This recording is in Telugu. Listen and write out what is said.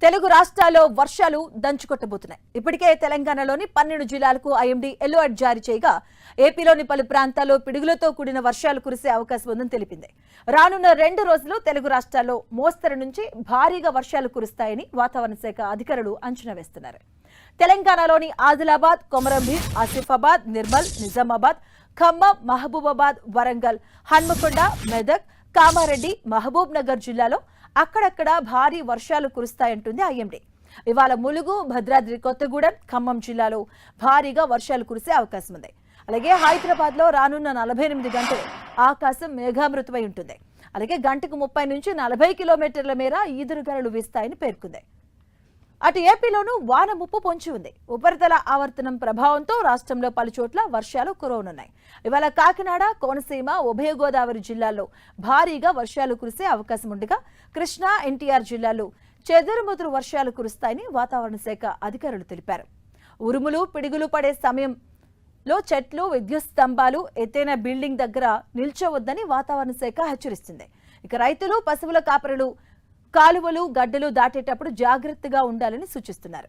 తెలుగు రాష్ట్రాల్లో వర్షాలు దంచుకొట్టబోతున్నాయి. ఇప్పటికే తెలంగాణలోని 12 జిల్లాలకు ఐఎండీ ఎల్లో అలర్ట్ జారీ చేయగా ఏపీలోని పలు ప్రాంతాల్లో పిడుగులతో కూడిన వర్షాలు కురిసే అవకాశం ఉందని తెలిపింది. రానున్న 2 రోజులు తెలుగు రాష్ట్రాల్లో మోస్తరు నుంచి భారీగా వర్షాలు కురుస్తాయని వాతావరణ శాఖ అధికారులు అంచనా వేస్తున్నారు. తెలంగాణలోని ఆదిలాబాద్, కొమరంభీం, ఆసిఫాబాద్, నిర్మల్, నిజామాబాద్, ఖమ్మం, మహబూబాబాద్, వరంగల్, హన్మకొండ, మెదక్, కామారెడ్డి, మహబూబ్ నగర్ జిల్లాలో అక్కడక్కడ భారీ వర్షాలు కురుస్తాయంటుంది ఐఎండీ. ఇవాళ ములుగు, భద్రాద్రి కొత్తగూడెం, ఖమ్మం జిల్లాలో భారీగా వర్షాలు కురిసే అవకాశం ఉంది. అలాగే హైదరాబాద్ లో రానున్న 48 గంటలు ఆకాశం మేఘామృతమై ఉంటుంది. అలాగే గంటకు 30 నుంచి 40 కిలోమీటర్ల మేర ఈదురుగాలులు వీస్తాయని పేర్కొంది. అటు ఏపీలోనూ వాన ముప్పు పొంచి ఉంది. ఉపరితల ఆవర్తనం ప్రభావంతో రాష్ట్రంలో పలుచోట్ల వర్షాలు కురవనున్నాయి. ఇవాళ కాకినాడ, కోనసీమ, ఉభయ గోదావరి జిల్లాల్లో భారీగా వర్షాలు కురిసే అవకాశం ఉండగా కృష్ణా, ఎన్టీఆర్ జిల్లాల్లో చెదురుముదురు వర్షాలు కురుస్తాయని వాతావరణ శాఖ అధికారులు తెలిపారు. ఉరుములు, పిడుగులు పడే సమయంలో చెట్లు, విద్యుత్ స్తంభాలు, ఎత్తైన బిల్డింగ్ దగ్గర నిల్చోవద్దని వాతావరణ శాఖ హెచ్చరిస్తుంది. ఇక రైతులు, పశువుల కాపరులు కాలువలు, గడ్డలు దాటేటప్పుడు జాగ్రత్తగా ఉండాలని సూచిస్తున్నారు.